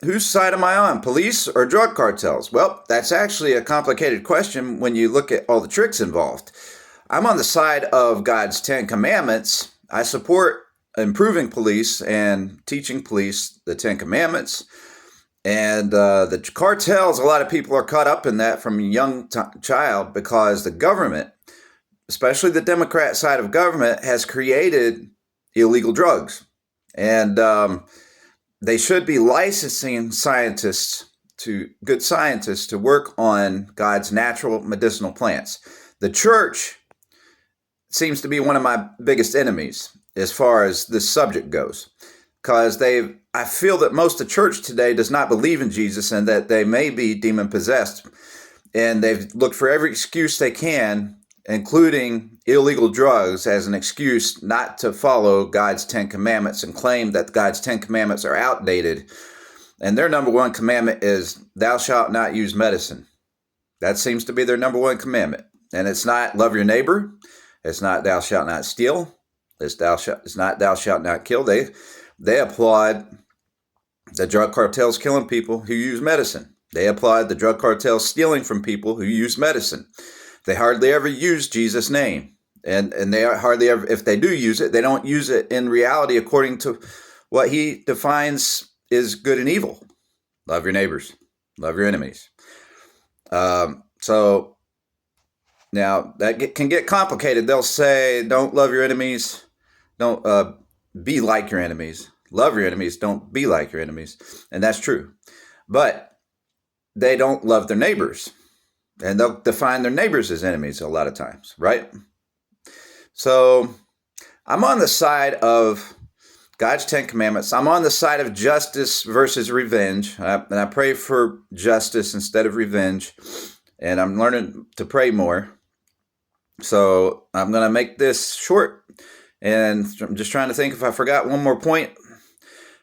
whose side am I on, police or drug cartels? Well, that's actually a complicated question when you look at all the tricks involved. I'm on the side of God's 10 Commandments. I support improving police and teaching police the 10 Commandments. And the cartels, a lot of people are caught up in that from a young child because the government, especially the Democrat side of government, has created illegal drugs. And they should be licensing good scientists to work on God's natural medicinal plants. The church seems to be one of my biggest enemies as far as this subject goes, because I feel that most of the church today does not believe in Jesus and that they may be demon possessed, and they've looked for every excuse they can, including illegal drugs, as an excuse not to follow God's 10 Commandments, and claim that God's 10 Commandments are outdated. And their number one commandment is, thou shalt not use medicine. That seems to be their number one commandment. And it's not love your neighbor. It's not thou shalt not steal. It's not thou shalt not kill. They applaud the drug cartels killing people who use medicine. They applaud the drug cartels stealing from people who use medicine. They hardly ever use Jesus' name. And they hardly ever, if they do use it, they don't use it in reality according to what he defines is good and evil. Love your neighbors. Love your enemies. So now that can get complicated. They'll say, don't love your enemies. Don't be like your enemies. Love your enemies. Don't be like your enemies. And that's true. But they don't love their neighbors. And they'll define their neighbors as enemies a lot of times, right? So I'm on the side of God's 10 Commandments. I'm on the side of justice versus revenge. And I pray for justice instead of revenge. And I'm learning to pray more. So I'm going to make this short. And I'm just trying to think if I forgot one more point.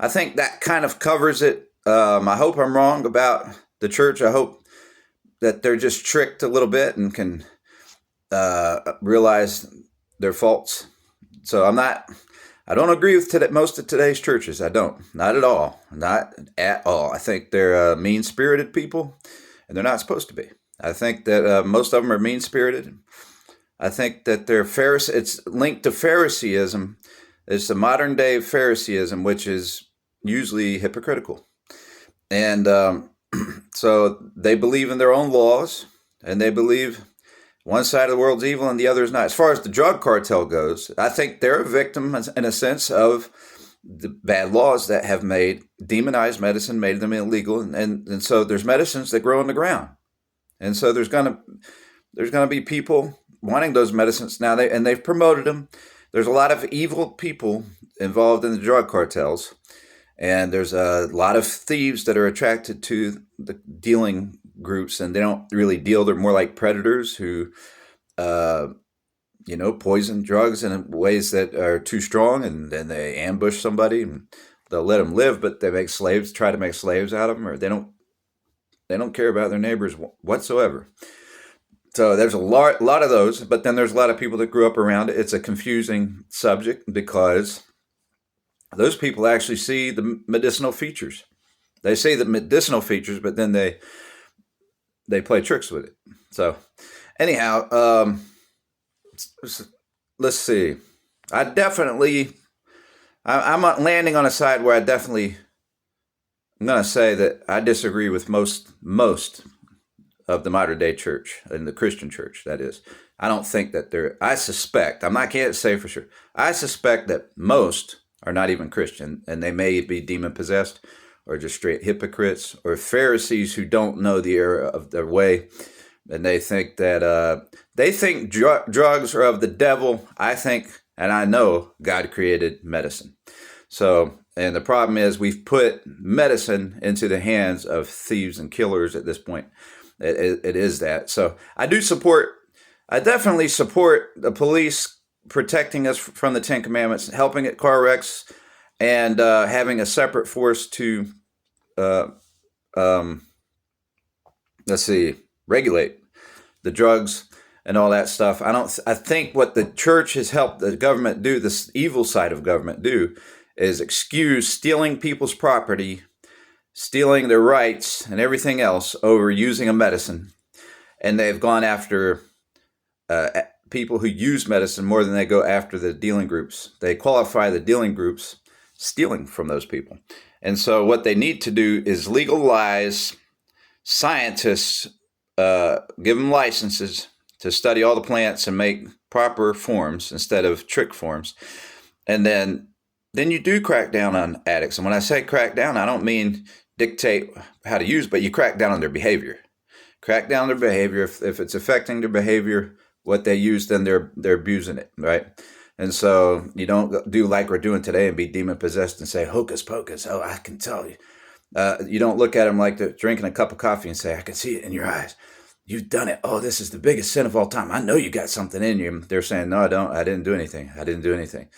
I think that kind of covers it. I hope I'm wrong about the church. I hope that they're just tricked a little bit and can realize their faults. So I don't agree with most of today's churches. I don't. Not at all. Not at all. I think they're mean-spirited people, and they're not supposed to be. I think that most of them are mean-spirited. I think that it's linked to Phariseeism. It's the modern day Phariseeism, which is usually hypocritical. And so they believe in their own laws, and they believe one side of the world's evil and the other is not. As far as the drug cartel goes, I think they're a victim, in a sense, of the bad laws that have demonized medicine, made them illegal. And so there's medicines that grow in the ground. And so there's going to be people wanting those medicines now, they've promoted them. There's a lot of evil people involved in the drug cartels, and there's a lot of thieves that are attracted to the dealing groups, and they don't really deal. They're more like predators who, poison drugs in ways that are too strong, and then they ambush somebody and they'll let them live, but they try to make slaves out of them, or they don't care about their neighbors whatsoever. So there's a lot of those, but then there's a lot of people that grew up around it. It's a confusing subject because those people actually see the medicinal features. They say the medicinal features, but then they play tricks with it. So anyhow, let's see. I'm landing on a side where I'm going to say that I disagree with most of the modern day church, and the Christian church, that is. I don't think that I can't say for sure. I suspect that most are not even Christian, and they may be demon possessed or just straight hypocrites or Pharisees who don't know the error of their way. And they think that, drugs are of the devil. I think, and I know God created medicine. So, and the problem is we've put medicine into the hands of thieves and killers at this point. It is that. So I definitely support the police protecting us from the 10 Commandments, helping at car wrecks, and having a separate force to, regulate the drugs and all that stuff. I think what the church has helped the government do, this evil side of government do, is excuse stealing people's property stealing their rights and everything else over using a medicine. And they've gone after people who use medicine more than they go after the dealing groups. They qualify the dealing groups stealing from those people. And so what they need to do is legalize scientists, give them licenses to study all the plants and make proper forms instead of trick forms. And then you do crack down on addicts. And when I say crack down, I don't mean dictate how to use, but you crack down on their behavior. Crack down their behavior. If it's affecting their behavior, what they use, then they're abusing it, right? And so you don't do like we're doing today and be demon possessed and say hocus pocus. Oh, I can tell you. You don't look at them like they're drinking a cup of coffee and say, I can see it in your eyes. You've done it. Oh, this is the biggest sin of all time. I know you got something in you. They're saying, no, I don't. I didn't do anything. I didn't do anything.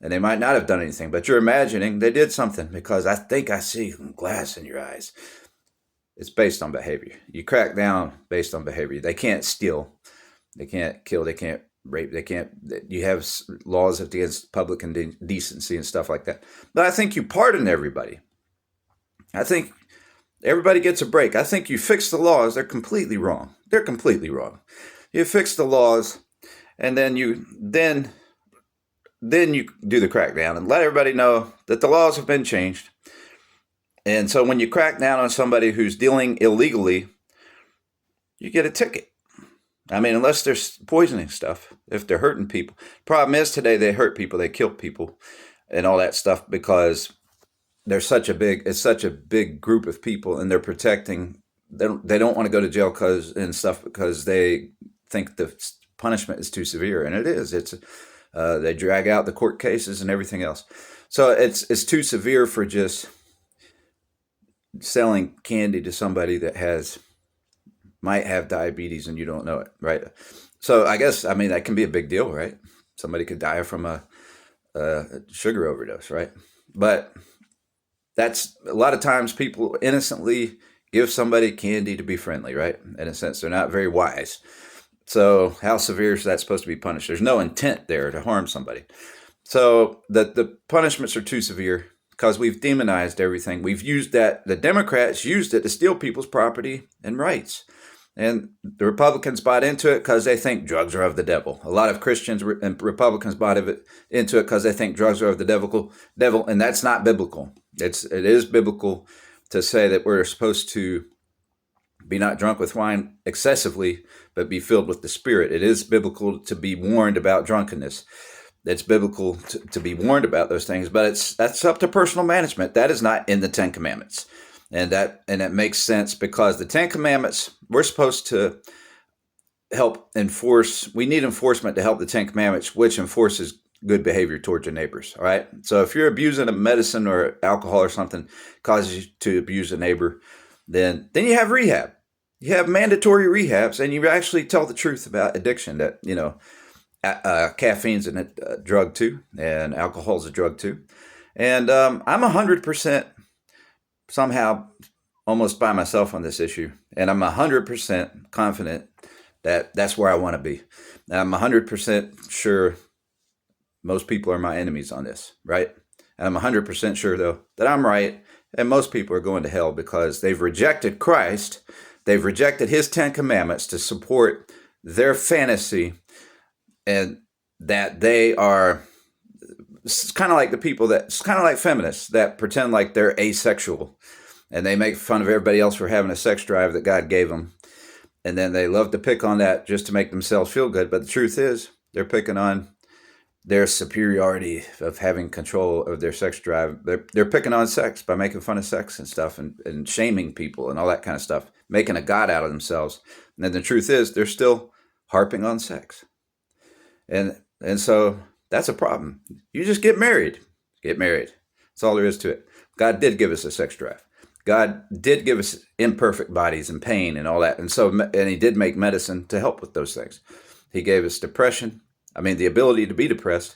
And they might not have done anything, but you're imagining they did something because I think I see glass in your eyes. It's based on behavior. You crack down based on behavior. They can't steal. They can't kill. They can't rape. They can't. You have laws against public indecency and stuff like that. But I think you pardon everybody. I think everybody gets a break. I think you fix the laws. They're completely wrong. They're completely wrong. You fix the laws, and then you do the crackdown and let everybody know that the laws have been changed. And so when you crack down on somebody who's dealing illegally, you get a ticket. I mean, unless they're poisoning stuff, if they're hurting people. Problem is today they hurt people, they kill people and all that stuff because it's such a big group of people and they're protecting. They don't want to go to jail because they think the punishment is too severe. And it is. They drag out the court cases and everything else. So it's too severe for just selling candy to somebody that might have diabetes and you don't know it, right? So I guess, I mean, that can be a big deal, right? Somebody could die from a sugar overdose, right? But that's a lot of times people innocently give somebody candy to be friendly, right? In a sense, they're not very wise. So how severe is that supposed to be punished? There's no intent there to harm somebody. So the punishments are too severe because we've demonized everything. We've used that. The Democrats used it to steal people's property and rights. And the Republicans bought into it because they think drugs are of the devil. A lot of Christians and Republicans bought into it because they think drugs are of the devil, and that's not biblical. It is biblical to say that we're supposed to be not drunk with wine excessively, but be filled with the Spirit. It is biblical to be warned about drunkenness. It's biblical to be warned about those things, but that's up to personal management. That is not in the Ten Commandments. And it makes sense because the Ten Commandments, we're supposed to help enforce. We need enforcement to help the Ten Commandments, which enforces good behavior towards your neighbors. All right. So if you're abusing a medicine or alcohol or something causes you to abuse a neighbor, then you have rehab. You have mandatory rehabs, and you actually tell the truth about addiction. That caffeine's a drug too, and alcohol's a drug too. And I'm 100%. Somehow almost by myself on this issue. And I'm 100% confident that that's where I want to be. I'm 100% sure most people are my enemies on this, right? And I'm 100% sure, though, that I'm right. And most people are going to hell because they've rejected Christ. They've rejected his 10 commandments to support their fantasy, and that they are. It's kind of like it's kind of like feminists that pretend like they're asexual and they make fun of everybody else for having a sex drive that God gave them. And then they love to pick on that just to make themselves feel good. But the truth is they're picking on their superiority of having control of their sex drive. They're picking on sex by making fun of sex and stuff and shaming people and all that kind of stuff, making a god out of themselves. And then the truth is they're still harping on sex. And so that's a problem. You just get married. Get married. That's all there is to it. God did give us a sex drive. God did give us imperfect bodies and pain and all that. And he did make medicine to help with those things. He gave us the ability to be depressed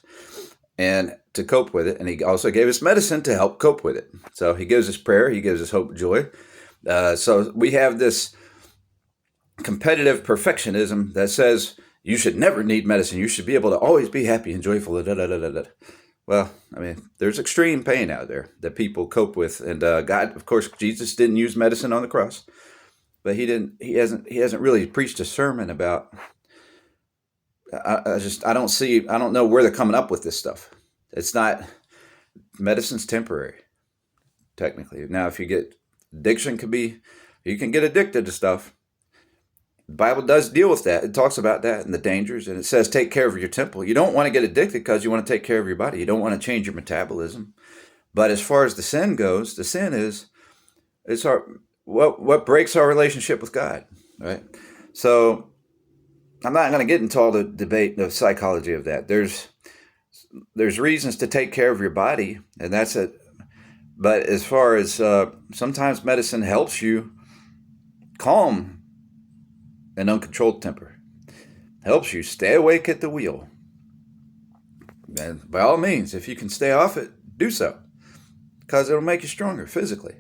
and to cope with it. And he also gave us medicine to help cope with it. So he gives us prayer. He gives us hope, joy. So we have this competitive perfectionism that says, you should never need medicine. You should be able to always be happy and joyful. Well, I mean, there's extreme pain out there that people cope with, and God, of course, Jesus didn't use medicine on the cross, but he didn't. He hasn't really preached a sermon about. I don't see. I don't know where they're coming up with this stuff. It's not. Medicine's temporary, technically. Now, if you get addiction, could be. You can get addicted to stuff. The Bible does deal with that. It talks about that and the dangers, and it says take care of your temple. You don't want to get addicted because you want to take care of your body. You don't want to change your metabolism. But as far as the sin goes, the sin is it's our what breaks our relationship with God, right? So I'm not going to get into all the debate, the psychology of that. There's reasons to take care of your body, and that's it. But as far as sometimes medicine helps you calm an uncontrolled temper, helps you stay awake at the wheel. And by all means, if you can stay off it, do so, because it'll make you stronger physically.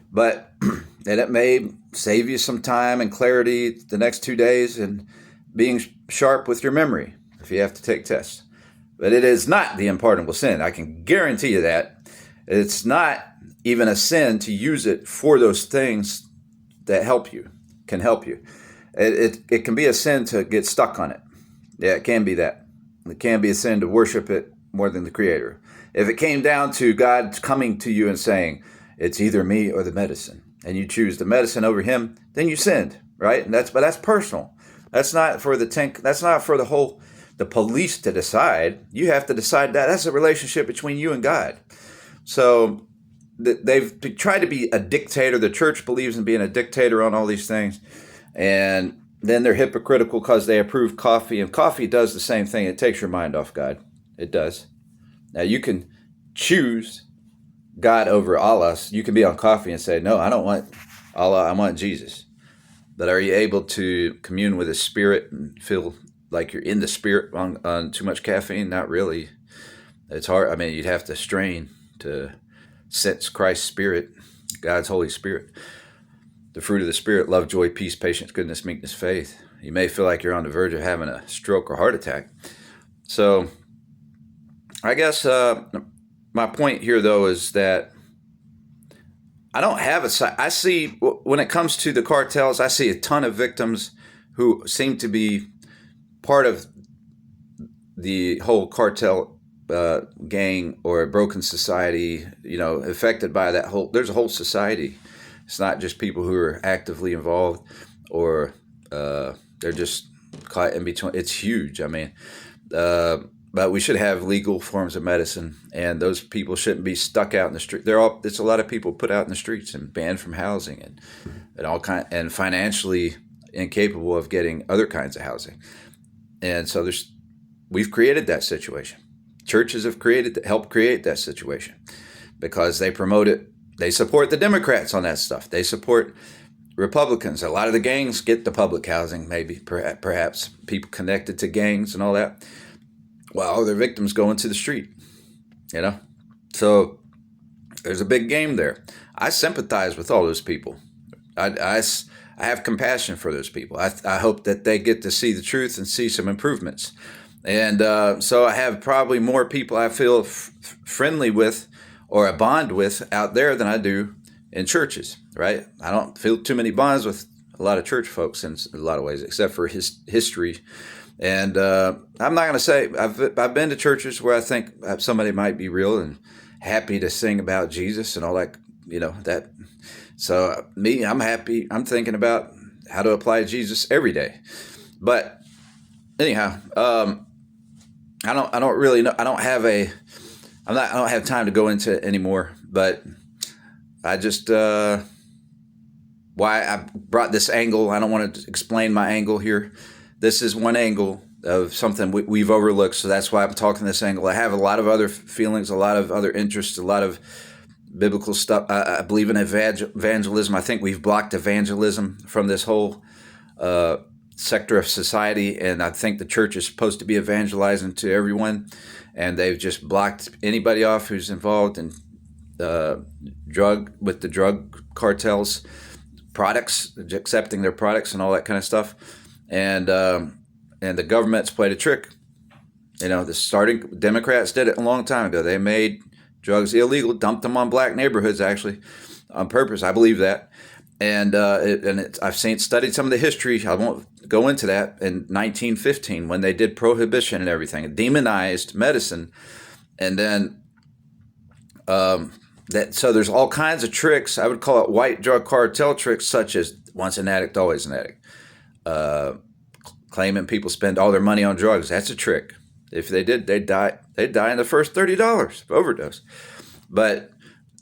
But and it may save you some time and clarity the next 2 days and being sharp with your memory if you have to take tests. But it is not the unpardonable sin. I can guarantee you that. It's not even a sin to use it for those things that can help you. It can be a sin to get stuck on it. Yeah, it can be that. It can be a sin to worship it more than the Creator. If it came down to God coming to you and saying, it's either me or the medicine, and you choose the medicine over him, then you sinned, right? But that's personal. That's not for that's not for the police to decide. You have to decide that. That's a relationship between you and God. So they've tried to be a dictator. The church believes in being a dictator on all these things. And then they're hypocritical because they approve coffee. And coffee does the same thing. It takes your mind off God. It does. Now, you can choose God over Allah. You can be on coffee and say, no, I don't want Allah. I want Jesus. But are you able to commune with His Spirit and feel like you're in the Spirit on too much caffeine? Not really. It's hard. I mean, you'd have to strain to sense Christ's Spirit, God's Holy Spirit. The fruit of the Spirit: love, joy, peace, patience, goodness, meekness, faith. You may feel like you're on the verge of having a stroke or heart attack. So I guess my point here, though, is that I don't have I see, when it comes to the cartels, I see a ton of victims who seem to be part of the whole cartel gang or broken society, affected by that there's a whole society. It's not just people who are actively involved or they're just caught in between. It's huge. I mean, but we should have legal forms of medicine, and those people shouldn't be stuck out in the street. It's a lot of people put out in the streets and banned from housing and financially incapable of getting other kinds of housing. And so we've created that situation. Churches have helped create that situation because they promote it. They support the Democrats on that stuff. They support Republicans. A lot of the gangs get the public housing, maybe, perhaps people connected to gangs and all that. Well, their victims go into the street, So there's a big game there. I sympathize with all those people. I have compassion for those people. I hope that they get to see the truth and see some improvements. And so I have probably more people I feel friendly with or a bond with out there than I do in churches, right? I don't feel too many bonds with a lot of church folks in a lot of ways, except for history. And I'm not going to say I've been to churches where I think somebody might be real and happy to sing about Jesus and all that, that. So I'm happy. I'm thinking about how to apply Jesus every day. But anyhow, I don't really know. I don't have time to go into it anymore. But I just why I brought this angle. I don't want to explain my angle here. This is one angle of something we've overlooked, so that's why I'm talking this angle. I have a lot of other feelings, a lot of other interests, a lot of biblical stuff. I believe in evangelism. I think we've blocked evangelism from this whole sector of society, and I think the church is supposed to be evangelizing to everyone, and they've just blocked anybody off who's involved in the drug cartels, products, accepting their products and all that kind of stuff. And the government's played a trick The starting Democrats did it a long time ago. They made drugs illegal, dumped them on black neighborhoods, actually, on purpose. I believe that. And I've studied some of the history. I won't go into that. In 1915, when they did prohibition and everything, it demonized medicine, and then so there's all kinds of tricks. I would call it white drug cartel tricks, such as once an addict, always an addict. Claiming people spend all their money on drugs. That's a trick. If they did, they'd die. They'd die in the first $30 of overdose. But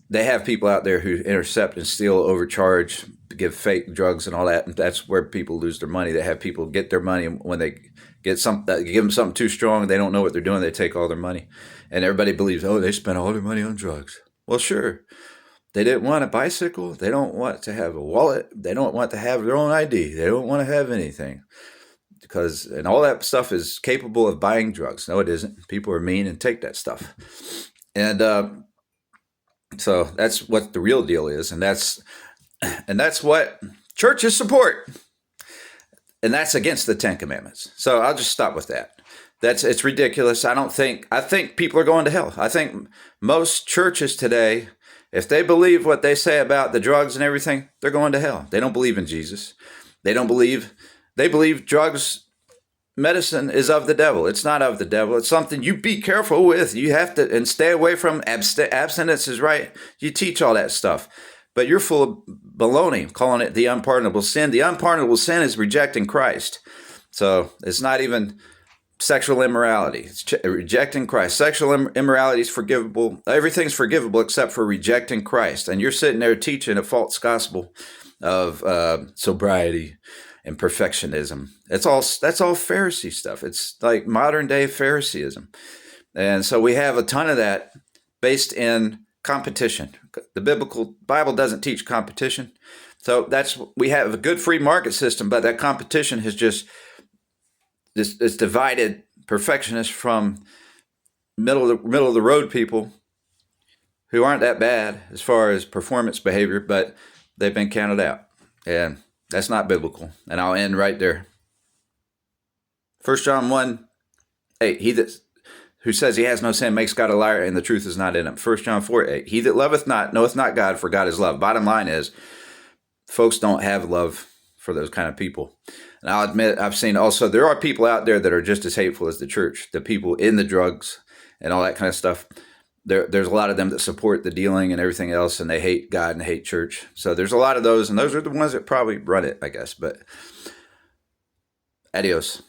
they have people out there who intercept and steal, overcharge, give fake drugs and all that. And that's where people lose their money. They have people get their money when they give them something too strong. They don't know what they're doing. They take all their money. And everybody believes, oh, they spent all their money on drugs. Well, sure. They didn't want a bicycle. They don't want to have a wallet. They don't want to have their own ID. They don't want to have anything. And all that stuff is capable of buying drugs. No, it isn't. People are mean and take that stuff. And so that's what the real deal is. And that's what churches support. And that's against the Ten Commandments. So I'll just stop with that. It's ridiculous. I think people are going to hell. I think most churches today, if they believe what they say about the drugs and everything, they're going to hell. They don't believe in Jesus. They believe drugs, medicine is of the devil. It's not of the devil. It's something you be careful with. You have to, and stay away from. Abstinence is right. You teach all that stuff. But you're full of baloney, calling it the unpardonable sin. The unpardonable sin is rejecting Christ. So it's not even sexual immorality. It's rejecting Christ. Sexual immorality is forgivable. Everything's forgivable except for rejecting Christ. And you're sitting there teaching a false gospel of sobriety and perfectionism. That's all Pharisee stuff. It's like modern day Phariseeism. And so we have a ton of that based in competition. The Bible doesn't teach competition. So we have a good free market system, but that competition has just it's divided perfectionists from middle of the road people who aren't that bad as far as performance behavior, but they've been counted out. And that's not biblical. And I'll end right there. 1 John 1:8, he that who says he has no sin makes God a liar, and the truth is not in him. 1 John 4:8, he that loveth not knoweth not God, for God is love. Bottom line is, folks don't have love for those kind of people. And I'll admit, I've seen also, there are people out there that are just as hateful as the church, the people in the drugs and all that kind of stuff. There's a lot of them that support the dealing and everything else, and they hate God and hate church. So there's a lot of those, and those are the ones that probably run it, I guess. But adios.